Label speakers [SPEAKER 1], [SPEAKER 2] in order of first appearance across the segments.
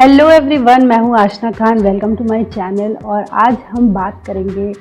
[SPEAKER 1] Hello everyone, मैं हूँ Aashna Khan. Welcome to my channel. और आज हम बात करेंगे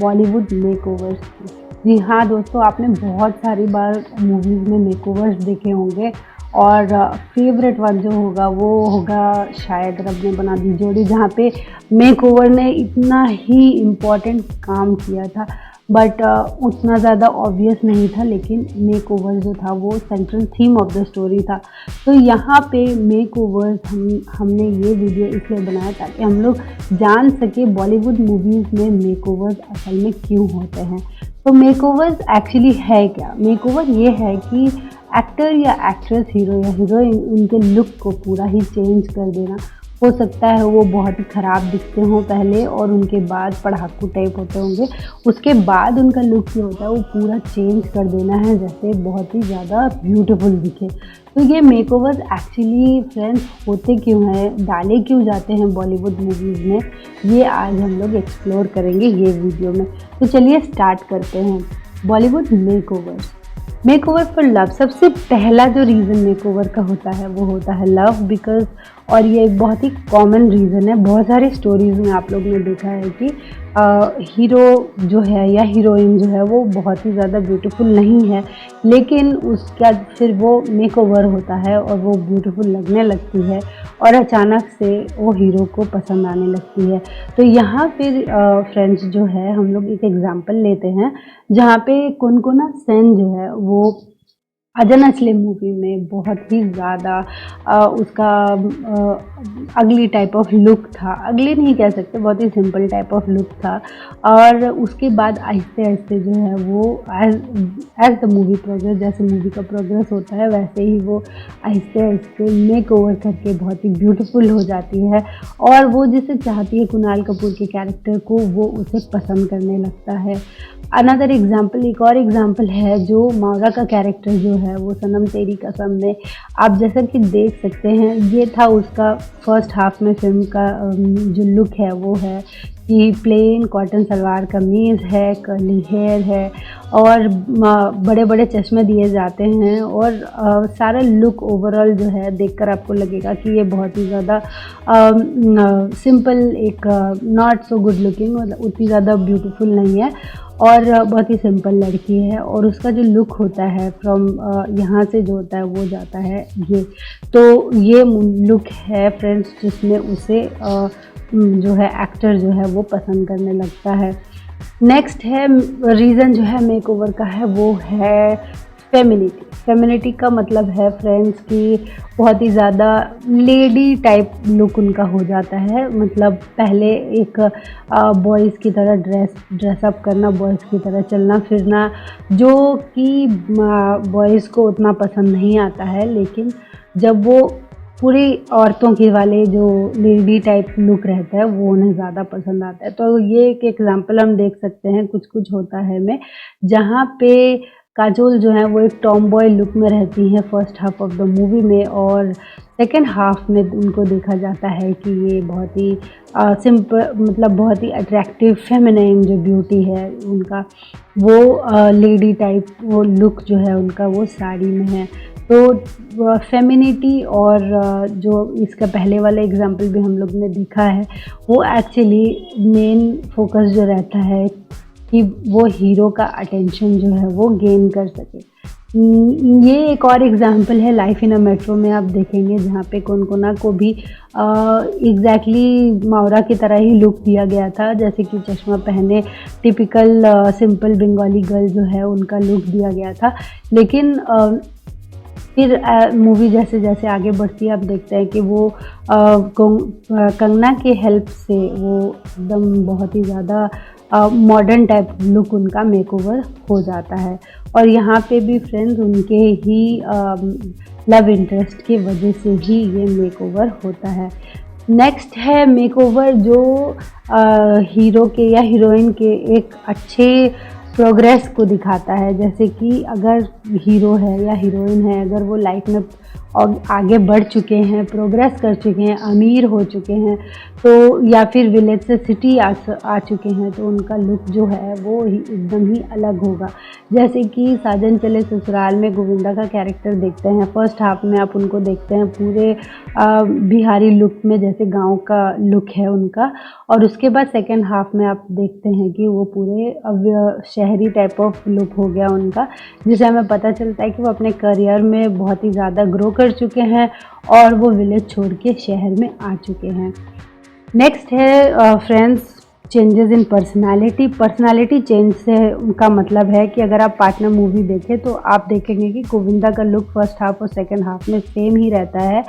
[SPEAKER 1] बॉलीवुड मेकओवर्स की। जी हाँ दोस्तों, आपने बहुत सारी बार मूवीज़ में मेकओवर्स देखे होंगे और फेवरेट वन जो होगा वो होगा शायद रब ने बना दी जोड़ी, जहाँ पे मेकओवर ने इतना ही इम्पोर्टेंट काम किया था। बट उतना ज़्यादा ऑब्वियस नहीं था, लेकिन मेकओवर जो था वो central theme of the story था। तो यहाँ पे मेकओवर्स हमने ये वीडियो इसलिए बनाया ताकि हम लोग जान सके बॉलीवुड मूवीज़ में मेकओवर्स असल में क्यों होते हैं। तो मेकओवर्स एक्चुअली है क्या? मेकओवर ये है कि एक्टर या एक्ट्रेस, हीरो या हीरोइन, उनके लुक को पूरा ही चेंज कर देना। हो सकता है वो बहुत ही ख़राब दिखते हों पहले और उनके बाद पढ़ाकू टाइप होते होंगे, उसके बाद उनका लुक जो होता है वो पूरा चेंज कर देना है, जैसे बहुत ही ज़्यादा ब्यूटीफुल दिखे। तो ये मेकओवर्स एक्चुअली फ्रेंड्स होते क्यों हैं, डाले क्यों जाते हैं बॉलीवुड मूवीज़ में, ये आज हम लोग एक्सप्लोर करेंगे ये वीडियो में। तो चलिए स्टार्ट करते हैं। Bollywood makeover for love. सबसे पहला जो रीज़न मेकओवर का होता है वो होता है लव, बिकॉज और ये एक बहुत ही कॉमन रीज़न है। बहुत सारी स्टोरीज़ में आप लोग ने देखा है कि हीरो जो है या हीरोइन जो है वो बहुत ही ज़्यादा ब्यूटीफुल नहीं है, लेकिन उसका फिर वो मेकओवर होता है और वो ब्यूटीफुल लगने लगती है और अचानक से वो हीरो को पसंद आने लगती है। तो यहाँ फिर फ्रेंड्स जो है, हम लोग एक एग्जांपल लेते हैं जहाँ पे कुनकुना सेन जो है वो अजन असली मूवी में बहुत ही ज़्यादा उसका अगली टाइप ऑफ लुक था। अगली नहीं कह सकते, बहुत ही सिंपल टाइप ऑफ लुक था। और उसके बाद आहिस्ते आहिस्ते जो है वो एज द मूवी प्रोग्रेस, जैसे मूवी का प्रोग्रेस होता है वैसे ही वो आहिस्ते आहिस्ते मेक ओवर करके बहुत ही ब्यूटीफुल हो जाती है और वो जिसे चाहती है कुणाल कपूर के कैरेक्टर को, वो उसे पसंद करने लगता है। अनदर एग्जाम्पल, एक और एग्जाम्पल है जो मावरा का कैरेक्टर जो है वो सनम तेरी कसम में आप जैसा कि देख सकते हैं, ये था उसका फर्स्ट हाफ में फिल्म का जो लुक है वो है कि प्लेन कॉटन सलवार कमीज़ है, कर्ली हेयर है और बड़े बड़े चश्मे दिए जाते हैं और सारा लुक ओवरऑल जो है देखकर आपको लगेगा कि ये बहुत ही ज़्यादा सिंपल, एक नॉट सो गुड लुकिंग, मतलब उतनी ज़्यादा ब्यूटीफुल नहीं है और बहुत ही सिंपल लड़की है। और उसका जो लुक होता है फ्रॉम यहाँ से जो होता है वो जाता है ये। तो ये लुक है फ्रेंड्स जिसमें उसे जो है एक्टर जो है वो पसंद करने लगता है। नेक्स्ट है रीज़न जो है मेकओवर का है वो है फेमिनिटी। फेमिनिटी का मतलब है फ्रेंड्स कि बहुत ही ज़्यादा लेडी टाइप लुक उनका हो जाता है। मतलब पहले एक बॉयज़ की तरह ड्रेसअप करना, बॉयज़ की तरह चलना फिरना, जो कि बॉयज़ को उतना पसंद नहीं आता है, लेकिन जब वो पूरी औरतों के वाले जो लेडी टाइप लुक रहता है वो उन्हें ज़्यादा पसंद आता है। तो ये एक एग्जांपल हम देख सकते हैं कुछ कुछ होता है में, जहाँ पे काजोल जो है वो एक टॉम बॉय लुक में रहती हैं first half of the movie में और सेकेंड हाफ में उनको देखा जाता है कि ये बहुत ही सिंपल, मतलब बहुत ही अट्रैक्टिव फेमिनाइन जो ब्यूटी है उनका, वो लेडी टाइप वो लुक जो है उनका वो साड़ी में है। तो फेमिनिटी और जो इसका पहले वाला एग्जांपल भी हम लोग ने देखा है वो एक्चुअली मेन फोकस जो रहता है कि वो हीरो का अटेंशन जो है वो गेन कर सके। ये एक और एग्जांपल है लाइफ इन अ मेट्रो में, आप देखेंगे जहाँ पे कुनकुना को भी एग्जैक्टली मावरा की तरह ही लुक दिया गया था, जैसे कि चश्मा पहने टिपिकल सिंपल बंगाली गर्ल जो है उनका लुक दिया गया था। लेकिन फिर मूवी जैसे जैसे आगे बढ़ती है आप देखते हैं कि वो कंगना के हेल्प से वो एकदम बहुत ही ज़्यादा मॉडर्न टाइप लुक उनका मेकओवर हो जाता है। और यहाँ पे भी फ्रेंड्स उनके ही लव इंटरेस्ट की वजह से ही ये मेकओवर होता है। नेक्स्ट है मेकओवर जो हीरो के या हीरोइन के एक अच्छे प्रोग्रेस को दिखाता है। जैसे कि अगर हीरो है या हीरोइन है, अगर वो लाइफ में और आगे बढ़ चुके हैं, प्रोग्रेस कर चुके हैं, अमीर हो चुके हैं, तो या फिर विलेज से सिटी आ चुके हैं, तो उनका लुक जो है वो एकदम ही अलग होगा। जैसे कि साजन चले ससुराल में गोविंदा का कैरेक्टर देखते हैं, फर्स्ट हाफ में आप उनको देखते हैं पूरे बिहारी लुक में, जैसे गांव का लुक है उनका, और उसके बाद सेकेंड हाफ में आप देखते हैं कि वो पूरे शहरी टाइप ऑफ लुक हो गया उनका, जिससे हमें पता चलता है कि वो अपने करियर में बहुत ही ज़्यादा ग्रो कर चुके हैं और वो विलेज छोड़ के शहर में आ चुके हैं। नेक्स्ट है friends, changes in personality change से उनका मतलब है कि अगर आप पार्टनर मूवी देखें तो आप देखेंगे कि गोविंदा का लुक फर्स्ट हाफ और सेकंड हाफ में सेम ही रहता है,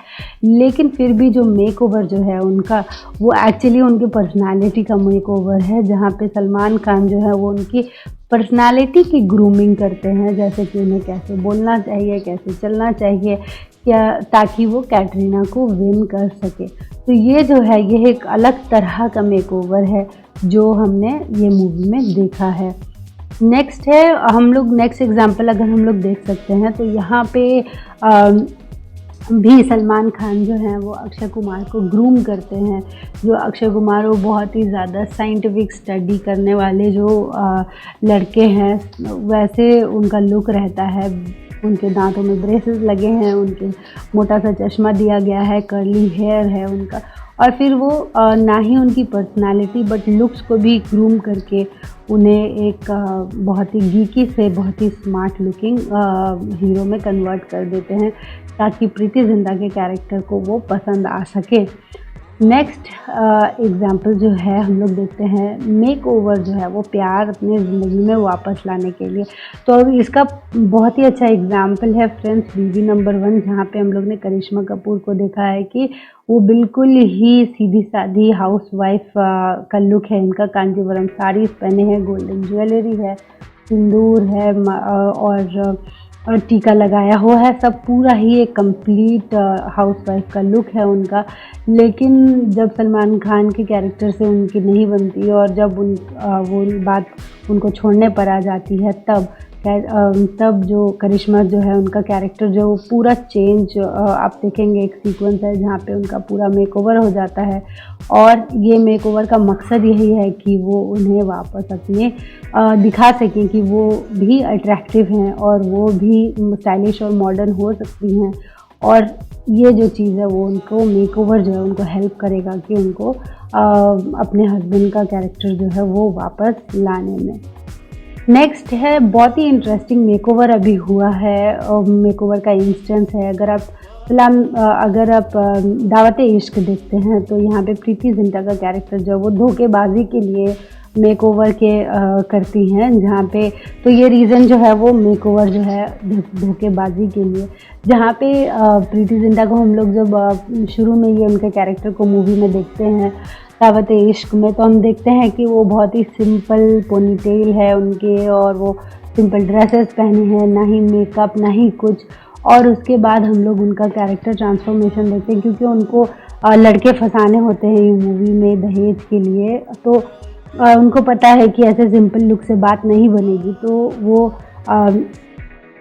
[SPEAKER 1] लेकिन फिर भी जो मेक ओवर जो है उनका, वो एक्चुअली उनकी पर्सनालिटी का मेक ओवर है, जहाँ पे सलमान खान जो है वो उनकी पर्सनालिटी की ग्रूमिंग करते हैं, जैसे कि उन्हें कैसे बोलना चाहिए, कैसे चलना चाहिए, क्या, ताकि वो कैटरीना को विन कर सके। तो ये जो है ये एक अलग तरह का मेकओवर है जो हमने ये मूवी में देखा है। नेक्स्ट है, हम लोग नेक्स्ट एग्जांपल अगर हम लोग देख सकते हैं तो यहाँ पे भी सलमान खान जो हैं वो अक्षय कुमार को ग्रूम करते हैं। जो अक्षय कुमार वो बहुत ही ज़्यादा साइंटिफिक स्टडी करने वाले जो लड़के हैं, वैसे उनका लुक रहता है। उनके दांतों में ब्रेसेस लगे हैं, उनके मोटा सा चश्मा दिया गया है, कर्ली हेयर है उनका, और फिर वो ना ही उनकी पर्सनालिटी बट लुक्स को भी ग्रूम करके उन्हें एक बहुत ही गीकी से बहुत ही स्मार्ट लुकिंग हीरो में कन्वर्ट कर देते हैं, ताकि प्रीति जिंटा के कैरेक्टर को वो पसंद आ सके। नेक्स्ट एग्जाम्पल जो है हम लोग देखते हैं, मेक ओवर जो है वो प्यार अपने ज़िंदगी में वापस लाने के लिए। तो अब इसका बहुत ही अच्छा एग्जाम्पल है फ्रेंड्स बीवी नंबर 1, जहाँ पे हम लोग ने करिश्मा कपूर को देखा है कि वो बिल्कुल ही सीधी सादी हाउस वाइफ का लुक है इनका। कांजीवरम साड़ीज पहने हैं, गोल्डन ज्वेलरी है, सिंदूर है और टीका लगाया हुआ है, सब पूरा ही एक कंप्लीट हाउसवाइफ का लुक है उनका। लेकिन जब सलमान खान के कैरेक्टर से उनकी नहीं बनती और जब वो बात उनको छोड़ने पर आ जाती है, तब जो करिश्मा जो है उनका कैरेक्टर जो पूरा चेंज, आप देखेंगे एक सीक्वेंस है जहाँ पे उनका पूरा मेकओवर हो जाता है, और ये मेकओवर का मकसद यही है कि वो उन्हें वापस अपने दिखा सकें कि वो भी अट्रैक्टिव हैं और वो भी स्टाइलिश और मॉडर्न हो सकती हैं। और ये जो चीज़ है वो उनको मेकओवर जो है उनको हेल्प करेगा कि उनको अपने हस्बैंड का कैरेक्टर जो है वो वापस लाने में। नेक्स्ट है, बहुत ही इंटरेस्टिंग मेकओवर अभी हुआ है, मेकओवर का इंस्टेंस है। अगर आप दावत इश्क देखते हैं तो यहाँ पे प्रीति जिंटा का कैरेक्टर जो वो धोखेबाजी के लिए मेकओवर करती हैं, जहाँ पे तो ये रीज़न जो है वो मेकओवर जो है धोखेबाजी के लिए, जहाँ पे प्रीति जिंटा को हम लोग जब शुरू में ये उनके कैरेक्टर को मूवी में देखते हैं दावत इश्क में, तो हम देखते हैं कि वो बहुत ही सिंपल पोनीटेल है उनके, और वो सिंपल ड्रेसेस पहने हैं, ना ही मेकअप ना ही कुछ। और उसके बाद हम लोग उनका कैरेक्टर ट्रांसफॉर्मेशन देखते हैं, क्योंकि उनको लड़के फंसाने होते हैं ये मूवी में दहेज के लिए, तो उनको पता है कि ऐसे सिंपल लुक से बात नहीं बनेगी, तो वो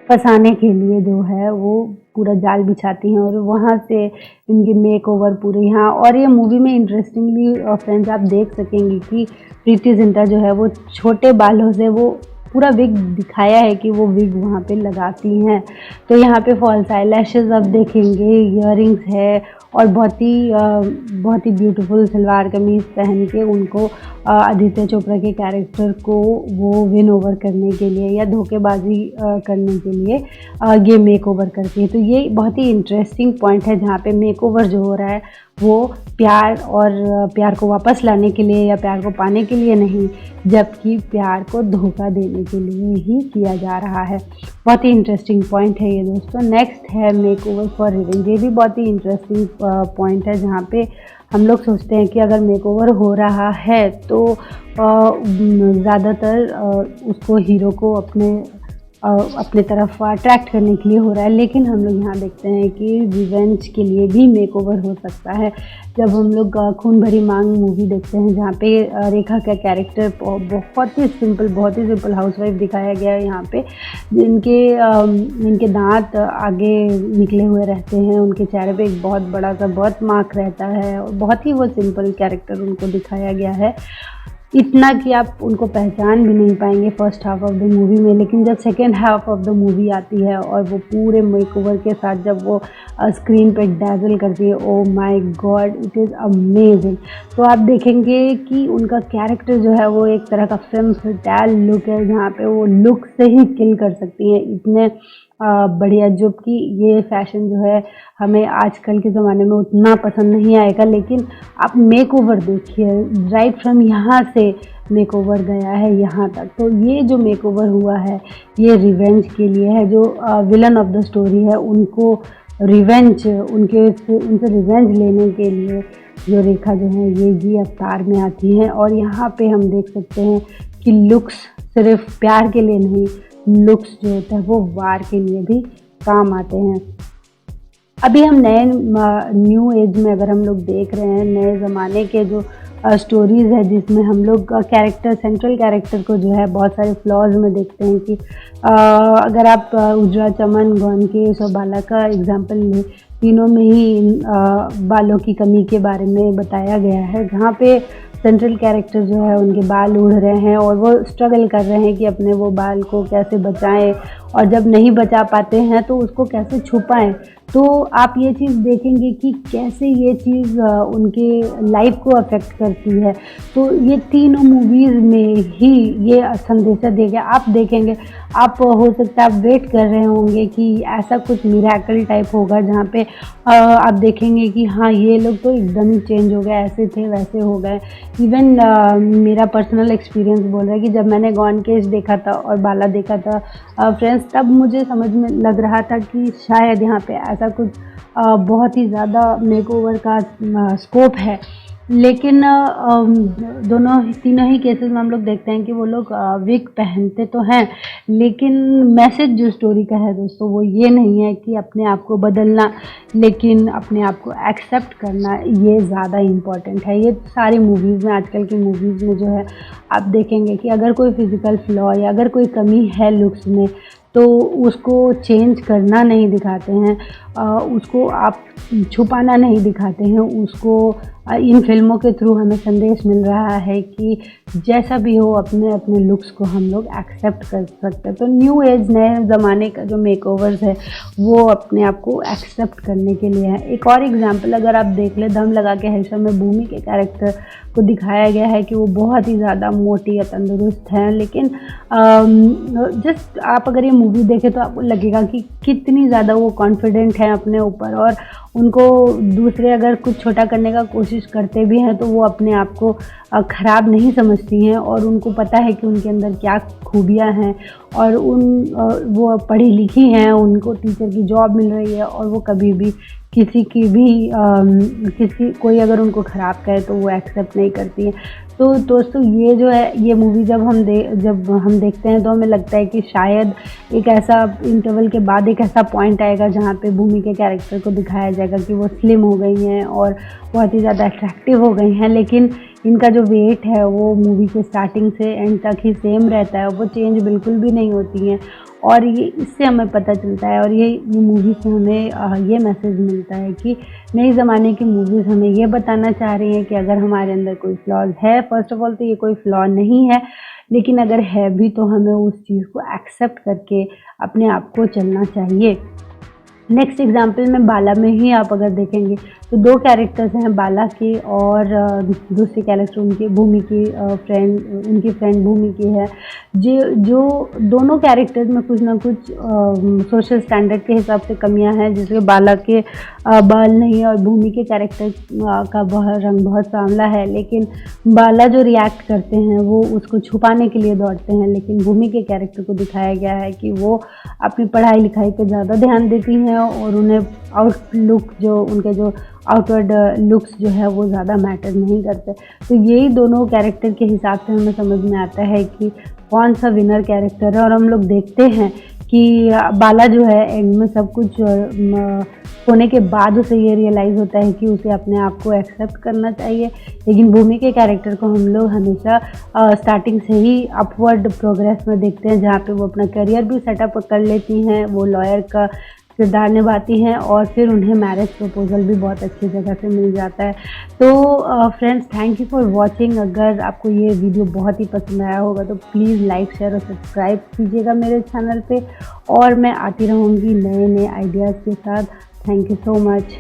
[SPEAKER 1] फंसाने के लिए जो है वो पूरा जाल बिछाती हैं, और वहाँ से इनके मेक ओवर पूरे यहाँ। और ये मूवी में इंटरेस्टिंगली फ्रेंड्स आप देख सकेंगे कि प्रीति जिंटा जो है वो छोटे बालों से वो पूरा विग दिखाया है कि वो विग वहाँ पे लगाती हैं। तो यहाँ पे फॉल्स आई लैशेज़ आप देखेंगे, इयररिंग्स है, और बहुत ही ब्यूटीफुल सलवार कमीज़ पहन के उनको आदित्य चोपड़ा के कैरेक्टर को वो विन ओवर करने के लिए या धोखेबाजी करने के लिए ये मेक ओवर करती है। तो ये बहुत ही इंटरेस्टिंग पॉइंट है जहाँ पे मेक ओवर जो हो रहा है वो प्यार को वापस लाने के लिए या प्यार को पाने के लिए नहीं, जबकि प्यार को धोखा देने के लिए ही किया जा रहा है। बहुत ही इंटरेस्टिंग पॉइंट है ये दोस्तों। नेक्स्ट है मेक ओवर फॉर रिवेंज। ये भी बहुत ही इंटरेस्टिंग पॉइंट है जहाँ पे हम लोग सोचते हैं कि अगर मेक ओवर हो रहा है तो ज़्यादातर उसको हीरो को अपने अपने तरफ अट्रैक्ट करने के लिए हो रहा है। लेकिन हम लोग यहाँ देखते हैं कि रिवेंज के लिए भी मेकओवर हो सकता है। जब हम लोग खून भरी मांग मूवी देखते हैं, जहाँ पे रेखा का कैरेक्टर बहुत ही सिंपल हाउसवाइफ दिखाया गया है यहाँ पे, इनके दांत आगे निकले हुए रहते हैं, उनके चेहरे पे एक बहुत बड़ा सा बर्थ मार्क रहता है और बहुत ही वो सिंपल कैरेक्टर उनको दिखाया गया है, इतना कि आप उनको पहचान भी नहीं पाएंगे first half of the movie में। लेकिन जब second half of the movie आती है और वो पूरे मेकओवर के साथ जब वो स्क्रीन पे डैज़ल करती है, oh my God, it is amazing. तो आप देखेंगे कि उनका कैरेक्टर जो है वो एक तरह का फेम फटाल लुक है, जहाँ पे वो लुक से ही किल कर सकती हैं, इतने बढ़िया। जबकि ये फैशन जो है हमें आजकल के ज़माने में उतना पसंद नहीं आएगा, लेकिन आप मेकओवर देखिए, राइट फ्रॉम यहाँ से मेकओवर गया है यहाँ तक। तो ये जो मेकओवर हुआ है ये रिवेंज के लिए है। जो विलन ऑफ द स्टोरी है उनको रिवेंज, उनसे रिवेंज लेने के लिए जो रेखा जो है ये जी अवतार में आती हैं। और यहाँ पे हम देख सकते हैं कि लुक्स सिर्फ प्यार के लिए नहीं, लुक्स जो होता है वो वार के लिए भी काम आते हैं। अभी हम नए न्यू एज में अगर हम लोग देख रहे हैं, नए ज़माने के जो स्टोरीज़ है जिसमें हम लोग सेंट्रल कैरेक्टर को जो है बहुत सारे फ्लॉज में देखते हैं कि अगर आप उजरा चमन, गौनकेश और बाला का एग्जांपल लें, तीनों में ही बालों की कमी के बारे में बताया गया है, जहाँ पे सेंट्रल कैरेक्टर जो है उनके बाल उड़ रहे हैं और वो स्ट्रगल कर रहे हैं कि अपने वो बाल को कैसे बचाएं, और जब नहीं बचा पाते हैं तो उसको कैसे छुपाएं। तो आप ये चीज़ देखेंगे कि कैसे ये चीज़ उनके लाइफ को अफेक्ट करती है। तो ये तीनों मूवीज़ में ही ये संदेशा दिया गया। आप देखेंगे, आप हो सकता है आप वेट कर रहे होंगे कि ऐसा कुछ मिरेकल टाइप होगा जहाँ पे आप देखेंगे कि हाँ ये लोग तो एकदम ही चेंज हो गए, ऐसे थे वैसे हो गए। इवन मेरा पर्सनल एक्सपीरियंस बोल रहा है कि जब मैंने गौनकेश देखा था और बाला देखा था फ्रेंड्स, तब मुझे समझ में लग रहा था कि शायद यहाँ पे ऐसा कुछ बहुत ही ज़्यादा मेकओवर का स्कोप है। लेकिन तीनों ही केसेस में हम लोग देखते हैं कि वो लोग विग पहनते तो हैं, लेकिन मैसेज जो स्टोरी का है दोस्तों वो ये नहीं है कि अपने आप को बदलना, लेकिन अपने आप को एक्सेप्ट करना, ये ज़्यादा इम्पॉर्टेंट है। ये सारी मूवीज़ में, आजकल की मूवीज़ में जो है आप देखेंगे कि अगर कोई फिज़िकल फ्लॉ या अगर कोई कमी है लुक्स में तो उसको चेंज करना नहीं दिखाते हैं, उसको आप छुपाना नहीं दिखाते हैं, उसको इन फिल्मों के थ्रू हमें संदेश मिल रहा है कि जैसा भी हो अपने अपने लुक्स को हम लोग एक्सेप्ट कर सकते हैं। तो न्यू एज, नए ज़माने का जो मेकओवर्स है वो अपने आप को एक्सेप्ट करने के लिए है। एक और एग्जांपल अगर आप देख ले, दम लगा के हर्षा में भूमि के कैरेक्टर को दिखाया गया है कि वो बहुत ही ज़्यादा मोटी या तंदुरुस्त हैं, लेकिन जस्ट आप अगर ये मूवी देखें तो आपको लगेगा कि कितनी ज़्यादा वो कॉन्फिडेंट हैं अपने ऊपर, और उनको दूसरे अगर कुछ छोटा करने का कोशिश करते भी हैं तो वो अपने आप को ख़राब नहीं समझती हैं, और उनको पता है कि उनके अंदर क्या खूबियाँ हैं, और वो पढ़ी लिखी हैं, उनको टीचर की जॉब मिल रही है, और वो कभी भी कोई अगर उनको ख़राब करे तो वो एक्सेप्ट नहीं करती हैं। तो दोस्तों ये जो है, ये मूवी जब हम देखते हैं तो हमें लगता है कि शायद एक ऐसा इंटरवल के बाद एक ऐसा पॉइंट आएगा जहाँ पे भूमि के कैरेक्टर को दिखाया जाएगा कि वो स्लिम हो गई हैं और बहुत ही ज़्यादा अट्रैक्टिव हो गई हैं, लेकिन इनका जो वेट है वो मूवी के स्टार्टिंग से एंड तक ही सेम रहता है, वो चेंज बिल्कुल भी नहीं होती हैं। और ये इससे हमें पता चलता है, और ये मूवी से हमें ये मैसेज मिलता है कि नई ज़माने की मूवीज़ हमें ये बताना चाह रही हैं कि अगर हमारे अंदर कोई फ्लॉज है, फर्स्ट ऑफ ऑल तो ये कोई फ्लॉ नहीं है, लेकिन अगर है भी तो हमें उस चीज़ को एक्सेप्ट करके अपने आप को चलना चाहिए। नेक्स्ट एग्जाम्पल में बाला में ही आप अगर देखेंगे तो दो कैरेक्टर्स हैं बाला के, और दूसरी कैरेक्टर उनकी भूमि की उनकी फ्रेंड भूमि की है। जो दोनों कैरेक्टर्स में कुछ ना कुछ सोशल स्टैंडर्ड के हिसाब से कमियां हैं, जैसे बाला के बाल नहीं है और भूमि के कैरेक्टर का रंग बहुत सांवला है, लेकिन बाला जो रिएक्ट करते हैं वो उसको छुपाने के लिए दौड़ते हैं, लेकिन भूमि के कैरेक्टर को दिखाया गया है कि वो अपनी पढ़ाई लिखाई पर ज़्यादा ध्यान देती हैं, और उन्हें उनके जो आउटवर्ड लुक्स जो है वो ज़्यादा मैटर नहीं करते। तो यही दोनों कैरेक्टर के हिसाब से हमें समझ में आता है कि कौन सा विनर कैरेक्टर है। और हम लोग देखते हैं कि बाला जो है एंड में सब कुछ होने के बाद उसे ये रियलाइज़ होता है कि उसे अपने आप को एक्सेप्ट करना चाहिए। लेकिन भूमि के कैरेक्टर को हम लोग हमेशा स्टार्टिंग से ही अपवर्ड प्रोग्रेस में देखते हैं, जहाँ पे वो अपना करियर भी सेटअप कर लेती हैं, वो लॉयर का किरदार निभाती हैं और फिर उन्हें मैरिज प्रपोजल भी बहुत अच्छी जगह से मिल जाता है। तो friends, thank you for watching. अगर आपको ये वीडियो बहुत ही पसंद आया होगा तो प्लीज़ लाइक शेयर और सब्सक्राइब कीजिएगा मेरे चैनल पे, और मैं आती रहूँगी नए नए आइडियाज़ के साथ। Thank you so much.